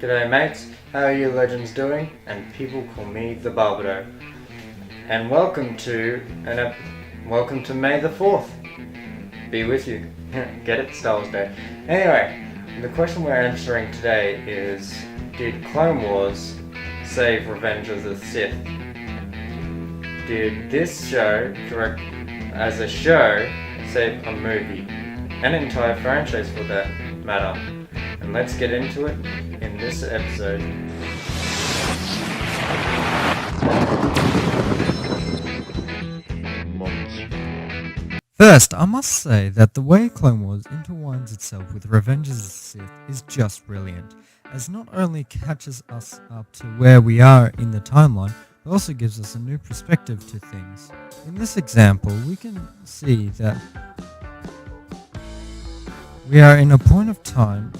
G'day mates, how are you legends doing? And people call me the Babadoe. And welcome to May the 4th. Be with you. Get it? Star Wars Day. Anyway, the question we're answering today is, did Clone Wars save Revenge of the Sith? Did this show, as a show, save a movie? An entire franchise for that matter. And let's get into it in this episode. First, I must say that the way Clone Wars intertwines itself with Revenge of the Sith is just brilliant, as not only catches us up to where we are in the timeline, but also gives us a new perspective to things. In this example, we can see that we are in a point of time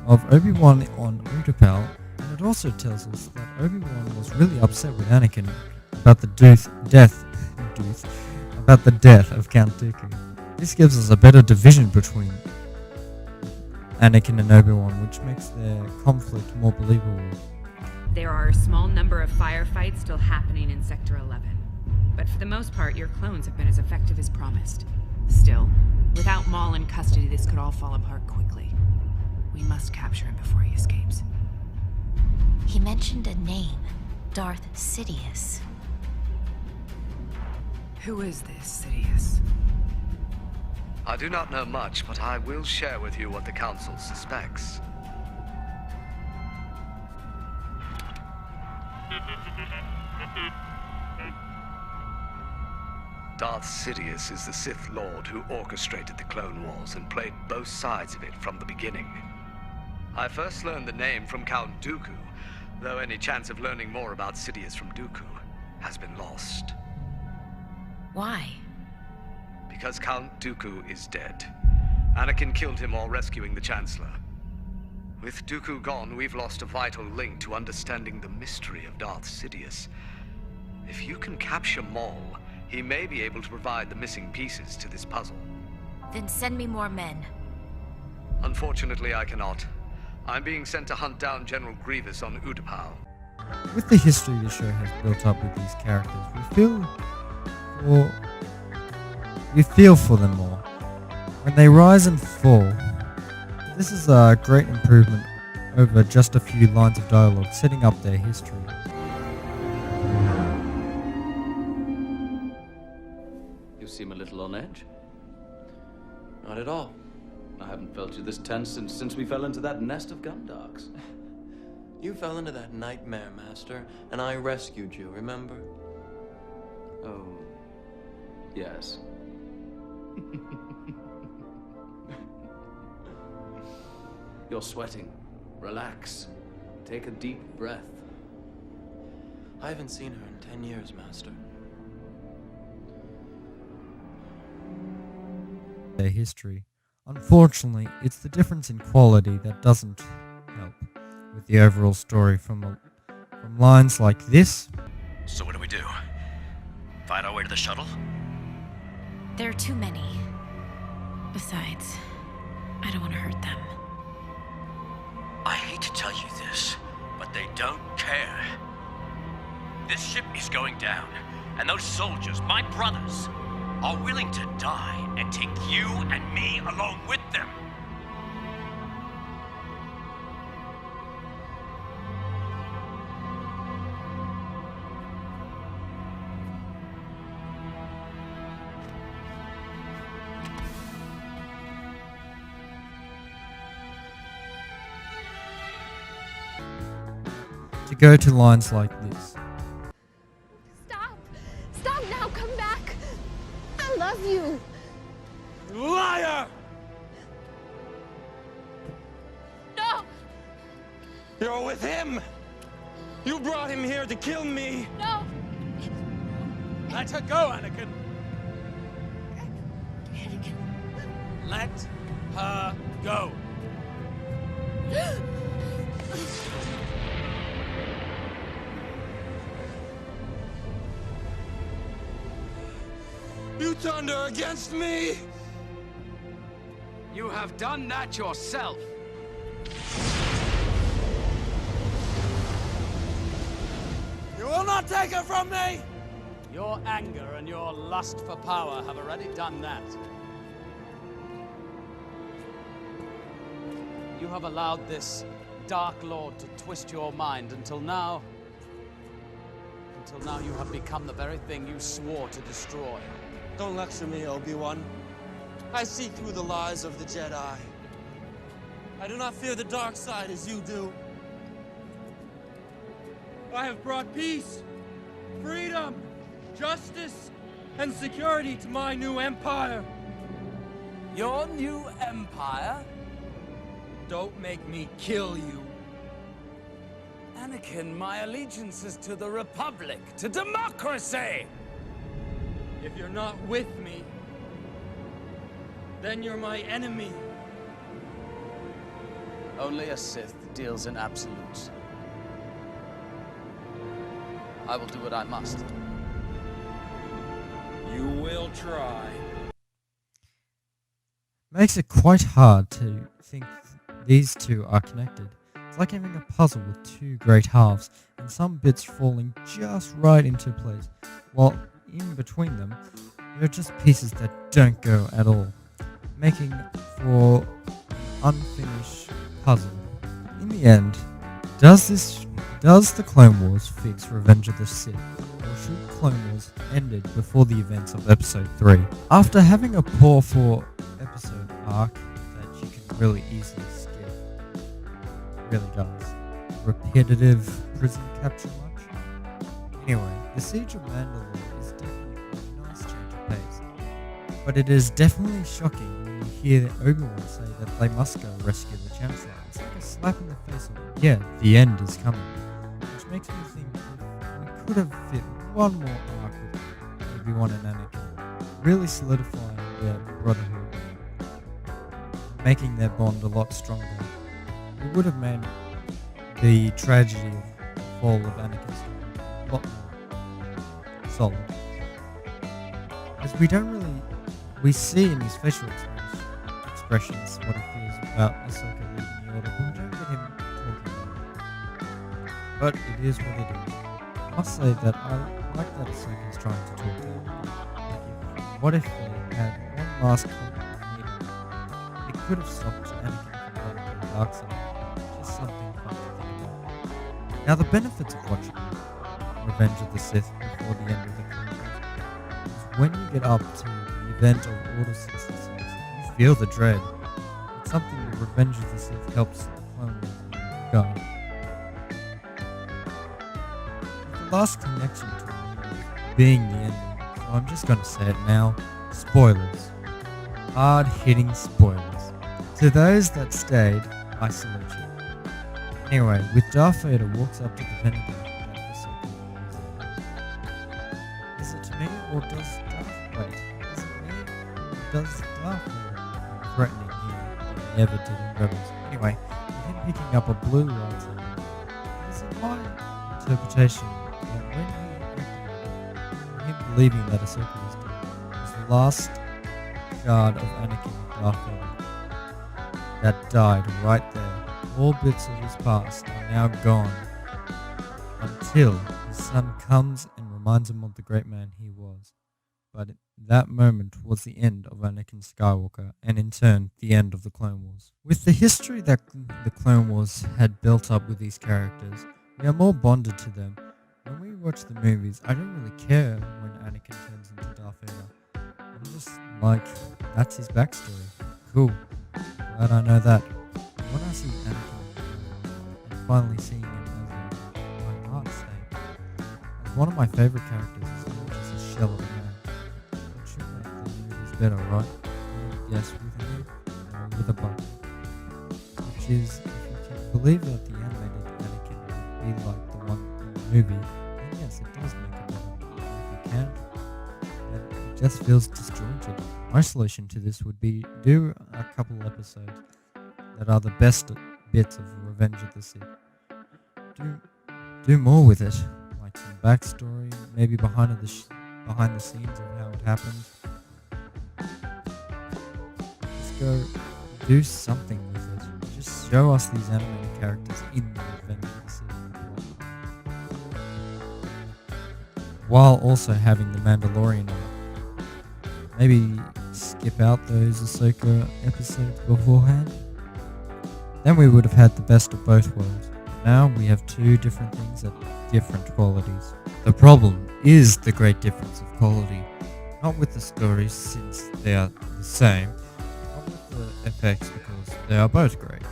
of Obi-Wan on Utapau, and it also tells us that Obi-Wan was really upset with Anakin about the death of Count Dooku. This gives us a better division between Anakin and Obi-Wan, which makes their conflict more believable. There are a small number of firefights still happening in Sector 11, but for the most part, your clones have been as effective as promised. Still, without Maul in custody, this could all fall apart quickly. We must capture him before he escapes. He mentioned a name, Darth Sidious. Who is this, Sidious? I do not know much, but I will share with you what the Council suspects. Darth Sidious is the Sith Lord who orchestrated the Clone Wars and played both sides of it from the beginning. I first learned the name from Count Dooku, though any chance of learning more about Sidious from Dooku has been lost. Why? Because Count Dooku is dead. Anakin killed him while rescuing the Chancellor. With Dooku gone, we've lost a vital link to understanding the mystery of Darth Sidious. If you can capture Maul, he may be able to provide the missing pieces to this puzzle. Then send me more men. Unfortunately, I cannot. I'm being sent to hunt down General Grievous on Utapau. With the history the show has built up with these characters, we feel for them more. When they rise and fall, this is a great improvement over just a few lines of dialogue setting up their history. You seem a little on edge. Not at all. I haven't felt you this tense since we fell into that nest of gundarks. You fell into that nightmare, Master, and I rescued you, remember? Oh, yes. You're sweating. Relax. Take a deep breath. I haven't seen her in 10 years, Master. Their history. Unfortunately, it's the difference in quality that doesn't help with the overall story from lines like this. So what do we do? Find our way to the shuttle? There are too many. Besides, I don't want to hurt them. I hate to tell you this, but they don't care. This ship is going down, and those soldiers, my brothers, are willing to die and take you and me along with them. To go to lines like this. Stop! Stop now! Come back! I love you! Liar! No! You're with him! You brought him here to kill me! No! Let her go, Anakin! Anakin. Let her go! You turned her against me! You have done that yourself. not take her from me! Your anger and your lust for power have already done that. You have allowed this Dark Lord to twist your mind until now you have become the very thing you swore to destroy. Don't lecture me, Obi-Wan. I see through the lies of the Jedi. I do not fear the dark side as you do. I have brought peace, freedom, justice, and security to my new empire. Your new empire? Don't make me kill you. Anakin, my allegiance is to the Republic, to democracy! If you're not with me, then you're my enemy. Only a Sith deals in absolutes. I will do what I must. You will try. Makes it quite hard to think these two are connected. It's like having a puzzle with two great halves, and some bits falling just right into place, while in between them, there are just pieces that don't go at all, making for an unfinished puzzle. In the end, does the Clone Wars fix Revenge of the Sith, or should Clone Wars ended before the events of Episode 3? After having a poor 4-episode arc that you can really easily skip, really does. Repetitive prison capture much? Anyway, the Siege of Mandalore is definitely a nice change of pace, but it is definitely shocking when you hear Obi-Wan say that they must go rescue the Chancellor. It's like a slap in the face of, yeah, the end is coming, which makes me think if we could have fit one more arc with Obi-Wan and Anakin, really solidifying their brotherhood, making their bond a lot stronger. It would have made the tragedy of the fall of Anakin's a lot more solid. As we see in his facial expressions what he feels about Ahsoka leaving the Order, but we don't get him talking about it. But it is what it is. I must say that I like that Ahsoka is trying to talk to him. What if they had one last meeting? It could have stopped Anakin from going to the dark side. Just something fun to think about. Now, the benefits of watching Revenge of the Sith before the end of the Clone Wars is when you get up to the event of Order 66, you feel the dread. It's something that Revenge of the Sith helps the Clone Wars go. The last connection to it being the ending, so I'm just going to say it now, spoilers. Hard-hitting spoilers. To those that stayed, I salute you. Anyway, with Darth Vader walks up to the Pentagon, is it to me, or does Darth Vader threatening him than he ever did in Rebels? Anyway, with him picking up a blue lightsaber, is it my interpretation that when he activated him believing that Ahsoka was dead, was the last shard of Anakin and Darth Vader that died right there. All bits of his past are now gone until his son comes and reminds him of the great man he was. But that moment was the end of Anakin Skywalker, and in turn, the end of the Clone Wars. With the history that the Clone Wars had built up with these characters, we are more bonded to them. When we watch the movies, I don't really care when Anakin turns into Darth Vader. I'm just like, that's his backstory. Cool. Glad I know that. When I see Anakin and finally seeing him as my heart sake, as one of my favorite characters is not just a shell of a man. It should make the movies better, right? Yes, with a no, with a but. Which is, if you can believe that the animated Anakin would be like the one in the movie, then yes, it does make it better. If you can't, then it just feels disjointed. My solution to this would be do a couple episodes that are the best bits of Revenge of the Sith. Do more with it, like some backstory, maybe behind the scenes of how it happened. Just go do something with it. Just show us these animated characters in the Revenge of the Sith. while also having the Mandalorian on. Maybe skip out those Ahsoka episodes beforehand. Then we would have had the best of both worlds. Now we have two different things at different qualities. The problem is the great difference of quality, not with the stories since they are the same, not with the effects because they are both great.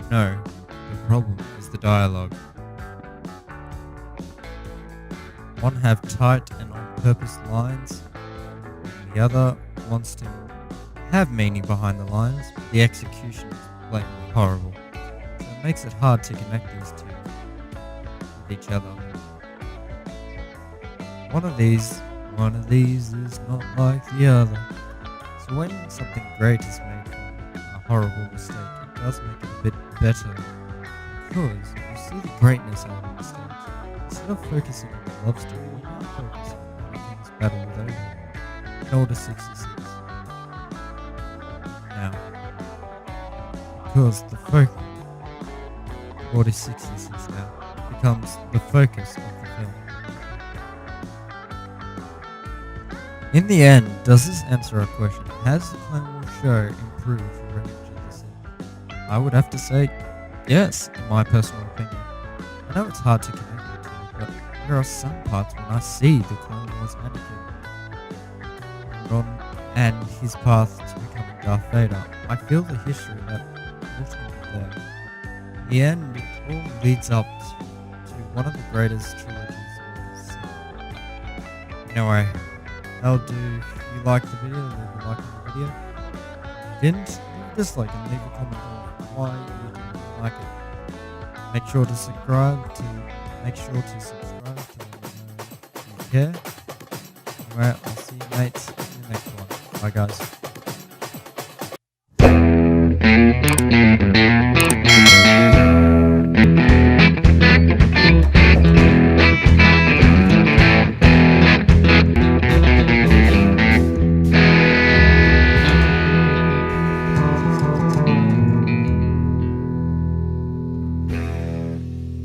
No, the problem is the dialogue. One have tight and on-purpose lines, and the other wants to have meaning behind the lines, but the execution is blatantly horrible. So it makes it hard to connect these two with each other. One of these is not like the other. So when something great is made from a horrible mistake, it does make it a bit better. Because you see the greatness out of mistakes. Instead of focusing on the love story, we now focus on Anakin's battle with Obi in Order 66. Now, because the focus Order 66 now becomes the focus of the film. In the end, does this answer our question? Has the Clone Wars show improved Revenge of the Sith? I would have to say yes, in my personal opinion. I know it's hard to connect the two, but there are some parts when I see the Clone Wars Anakin and his path to becoming Darth Vader. I feel the history that brought him there. In the end, it all leads up to one of the greatest trilogies we've seen. Anyway, that'll do. If you liked the video, leave a like on the video. If you didn't, leave a dislike and leave a comment on why you didn't like it. Make sure to subscribe to let me know if you care. Anyway, I'll see you mates in the next one. Bye guys.